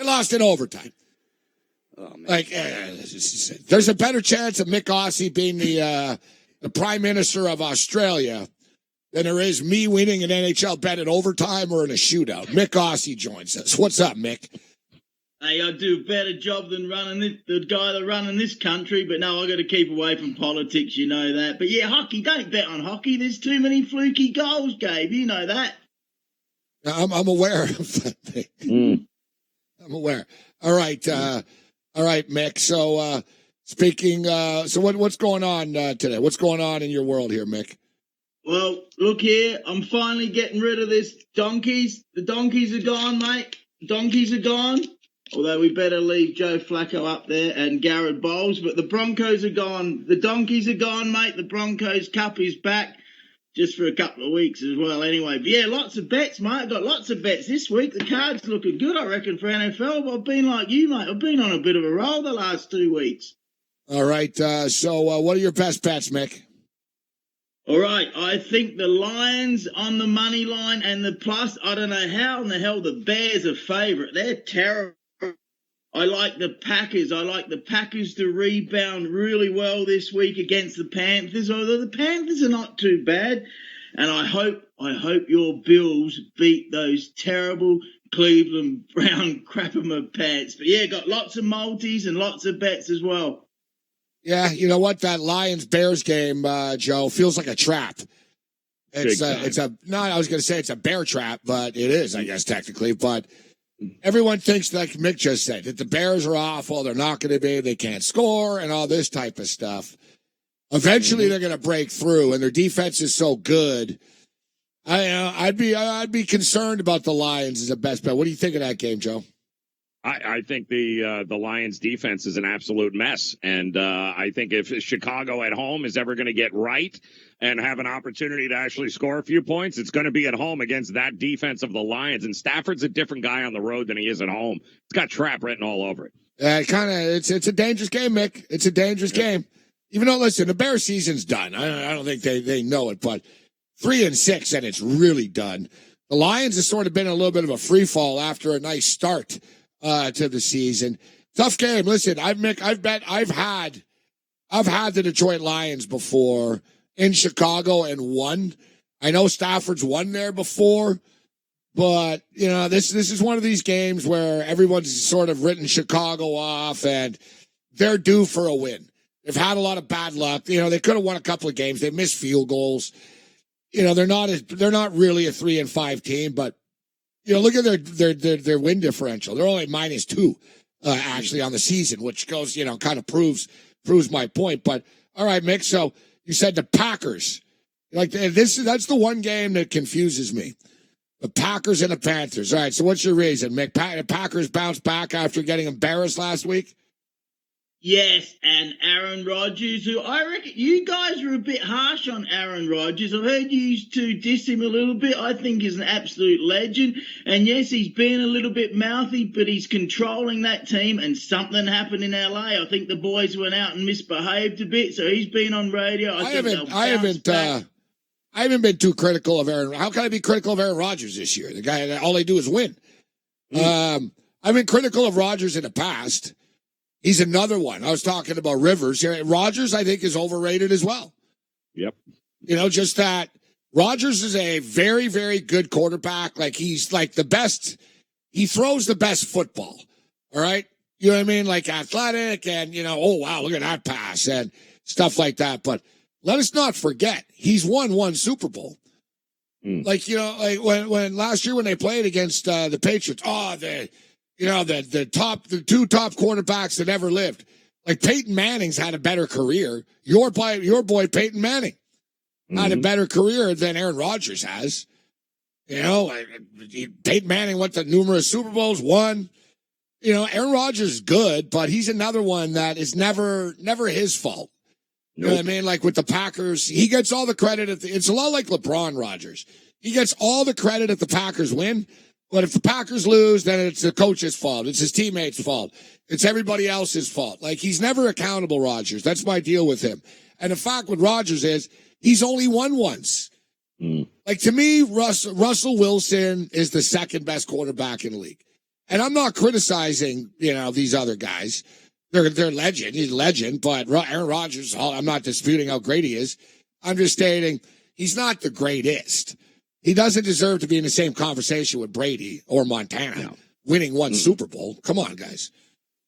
lost in overtime. Oh, man. Like, there's a better chance of Mick Aussie being the Prime Minister of Australia than there is me winning an NHL bet in overtime or in a shootout. Mick Aussie joins us. What's up, Mick? Hey, I do a better job than the guy that running this country, but no, I got to keep away from politics, you know that. But yeah, hockey, don't bet on hockey. There's too many fluky goals, Gabe. You know that. I'm aware of that. I'm aware. All right, Mick. So speaking, so what's going on today? What's going on in your world here, Mick? Well, look here. I'm finally getting rid of this donkeys. The donkeys are gone, mate. The donkeys are gone. Although we better leave Joe Flacco up there and Garrett Bowles. But the Broncos are gone. The donkeys are gone, mate. The Broncos Cup is back just for a couple of weeks as well anyway. But yeah, lots of bets, mate. I've got lots of bets this week. The cards looking good, I reckon, for NFL. But I've been like you, mate. I've been on a bit of a roll the last 2 weeks. All right. So what are your best bets, Mick? All right, I think the Lions on the money line and the plus. I don't know how in the hell the Bears are favourite. They're terrible. I like the Packers. I like the Packers to rebound really well this week against the Panthers, although the Panthers are not too bad. And I hope your Bills beat those terrible Cleveland Brown crapper pants. But yeah, got lots of multis and lots of bets as well. Yeah, you know what? That Lions-Bears game, Joe, feels like a trap. I was going to say it's a bear trap, but it is, I guess, technically. But everyone thinks, like Mick just said, that the Bears are awful, they're not going to be, they can't score, and all this type of stuff. Eventually, they're going to break through, and their defense is so good. I'd be concerned about the Lions as a best bet. What do you think of that game, Joe? I think the Lions defense is an absolute mess. And I think if Chicago at home is ever going to get right and have an opportunity to actually score a few points, it's going to be at home against that defense of the Lions. And Stafford's a different guy on the road than he is at home. It's got trap written all over it. It's a dangerous game, Mick. It's a dangerous game. Even though, listen, the Bears season's done. I don't think they know it, but 3-6 and it's really done. The Lions have sort of been a little bit of a free fall after a nice start to the season. Tough game. Listen, I've had the Detroit Lions before in Chicago and won. I know Stafford's won there before, but you know, this is one of these games where everyone's sort of written Chicago off and they're due for a win. They've had a lot of bad luck. You know, they could have won a couple of games. They missed field goals. You know, they're not really a 3-5 team, but you know, look at their win differential. They're only -2 actually on the season, which goes, you know, kind of proves my point. But all right, Mick. So you said the Packers, like that's the one game that confuses me. The Packers and the Panthers. All right. So what's your reason, Mick? The Packers bounced back after getting embarrassed last week. Yes, and Aaron Rodgers, who I reckon you guys are a bit harsh on Aaron Rodgers. I've heard you two diss him a little bit. I think he's an absolute legend. And yes, he's been a little bit mouthy, but he's controlling that team. And something happened in LA. I think the boys went out and misbehaved a bit. So he's been on radio. I haven't been too critical of Aaron. How can I be critical of Aaron Rodgers this year? The guy, all they do is win. I've been critical of Rodgers in the past. He's another one. I was talking about Rivers. Rodgers, I think, is overrated as well. Yep. You know, just that Rodgers is a very, very good quarterback. Like, he's like the best. He throws the best football. All right? You know what I mean? Like, athletic and, you know, oh, wow, look at that pass and stuff like that. But let us not forget, he's won one Super Bowl. Like, you know, like when last year when they played against the Patriots, the two top quarterbacks that ever lived. Like Peyton Manning's had a better career. Your boy Peyton Manning had a better career than Aaron Rodgers has. You know, Peyton Manning went to numerous Super Bowls, won. You know, Aaron Rodgers is good, but he's another one that is never his fault. You know what I mean? Like with the Packers, he gets all the credit. It's a lot like LeBron Rodgers. He gets all the credit if the Packers win. But if the Packers lose, then it's the coach's fault. It's his teammates' fault. It's everybody else's fault. Like, he's never accountable, Rodgers. That's my deal with him. And the fact with Rodgers is he's only won once. Like, to me, Russell Wilson is the second best quarterback in the league. And I'm not criticizing, these other guys. They're legend. He's a legend, but Aaron Rodgers, I'm not disputing how great he is. I'm just stating he's not the greatest. He doesn't deserve to be in the same conversation with Brady or Montana winning one Super Bowl. Come on, guys.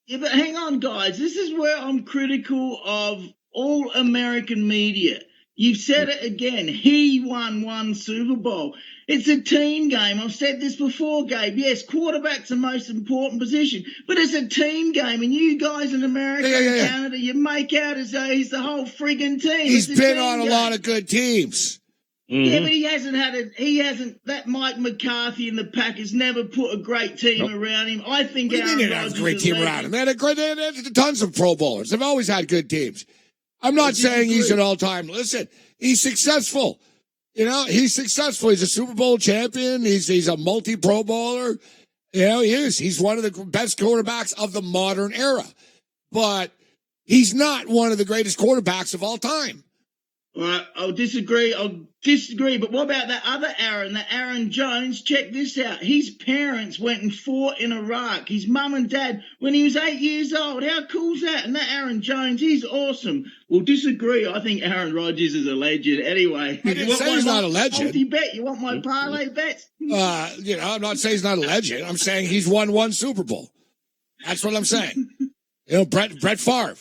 Yeah, but hang on, guys. This is where I'm critical of all American media. You've said it again. He won one Super Bowl. It's a team game. I've said this before, Gabe. Yes, quarterback's the most important position, but it's a team game. And you guys in America and Canada, you make out as though he's the whole friggin' team. He's been on a lot of good teams. Yeah, but he hasn't, that Mike McCarthy and the Packers never put a great team around him. I think Aaron Rodgers has a great team around him. They had tons of Pro Bowlers. They've always had good teams. I'm not saying he's an all-time. Listen, he's successful. He's successful. He's a Super Bowl champion. He's a multi-Pro Bowler. He is. He's one of the best quarterbacks of the modern era. But he's not one of the greatest quarterbacks of all time. All right, I'll disagree. But what about that other Aaron, that Aaron Jones? Check this out. His parents went and fought in Iraq. His mum and dad, when he was 8 years old. How cool's that? And that Aaron Jones, he's awesome. Well, disagree. I think Aaron Rodgers is a legend. Anyway, I didn't say he's not a legend. Multi-bet. You want my parlay bets? I'm not saying he's not a legend. I'm saying he's won one Super Bowl. That's what I'm saying. Brett Favre.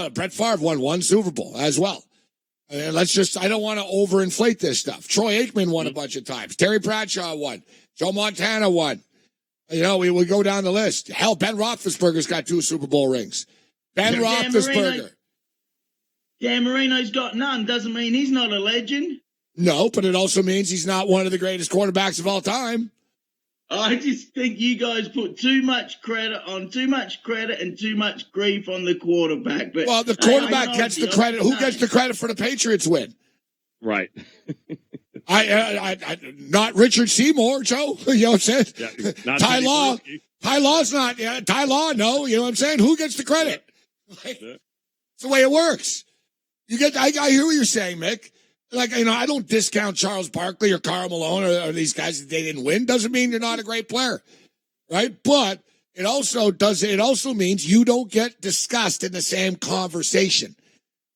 Brett Favre won one Super Bowl as well. I don't want to overinflate this stuff. Troy Aikman won a bunch of times. Terry Bradshaw won. Joe Montana won. We go down the list. Hell, Ben Roethlisberger's got 2 Super Bowl rings. Ben Roethlisberger. Dan Marino's got none. Doesn't mean he's not a legend. No, but it also means he's not one of the greatest quarterbacks of all time. I just think you guys put too much credit and too much grief on the quarterback. But well, the quarterback gets the credit. Who gets the credit for the Patriots win? Right. I not Richard Seymour, Joe. You know what I'm saying? Yeah, Ty Law's not. Ty Law, no. You know what I'm saying? Who gets the credit? It's the way it works. I hear what you're saying, Mick. I don't discount Charles Barkley or Karl Malone or these guys that they didn't win. Doesn't mean you're not a great player, right? But it also means you don't get discussed in the same conversation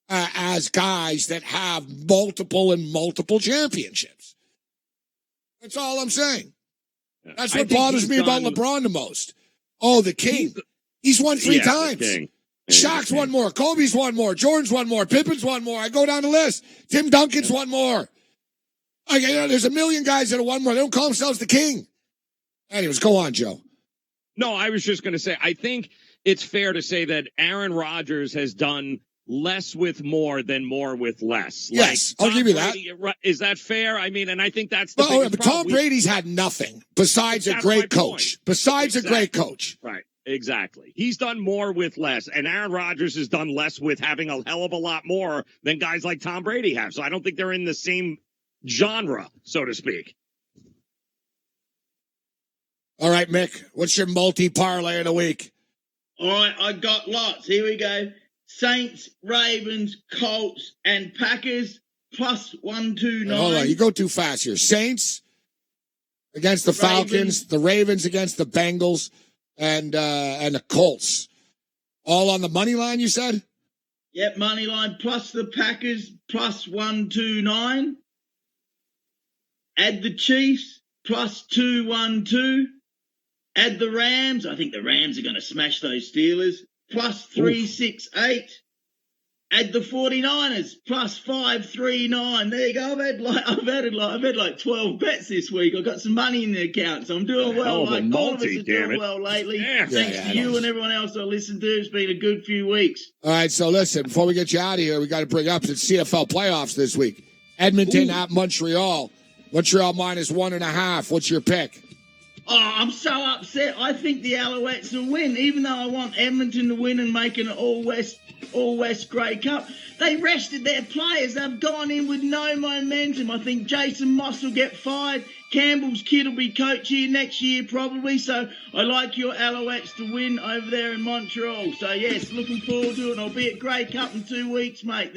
as guys that have multiple championships. That's all I'm saying. That's what bothers me about LeBron the most. Oh, the king. He's won 3 times. Shaq's won more. Kobe's won more. Jordan's won more. Pippen's won more. I go down the list. Tim Duncan's won more. There's a million guys that have won more. They don't call themselves the king. Anyways, go on, Joe. No, I was just going to say, I think it's fair to say that Aaron Rodgers has done less with more than more with less. Yes, I'll give you that. Is that fair? I mean, and I think that's the biggest but Tom Brady's had nothing besides a great coach. Besides a great coach. Right. Exactly. He's done more with less, and Aaron Rodgers has done less with having a hell of a lot more than guys like Tom Brady have. So I don't think they're in the same genre, so to speak. All right, Mick, what's your multi-parlay of the week? All right, I got lots. Here we go. Saints, Ravens, Colts, and Packers plus 129. Hold on, you go too fast here. Saints against the Falcons, the Ravens against the Bengals. And the Colts. All on the money line, you said? Yep, money line plus the Packers plus 129. Add the Chiefs plus 212. Add the Rams. I think the Rams are going to smash those Steelers. Plus 368. Add the 49ers plus 539. There you go. I've had like 12 bets this week. I've got some money in the account, so I'm doing well. Like all of us are doing well lately. Yeah. Thanks to you and everyone else I listened to. It's been a good few weeks. All right, so listen, before we get you out of here, we got to bring up the CFL playoffs this week. Edmonton at Montreal. Montreal minus 1.5. What's your pick? Oh, I'm so upset. I think the Alouettes will win, even though I want Edmonton to win and make an all-West Grey Cup. They rested their players. They've gone in with no momentum. I think Jason Moss will get fired. Campbell's kid will be coach here next year probably. So I like your Alouettes to win over there in Montreal. So, yes, looking forward to it. And I'll be at Grey Cup in 2 weeks, mate.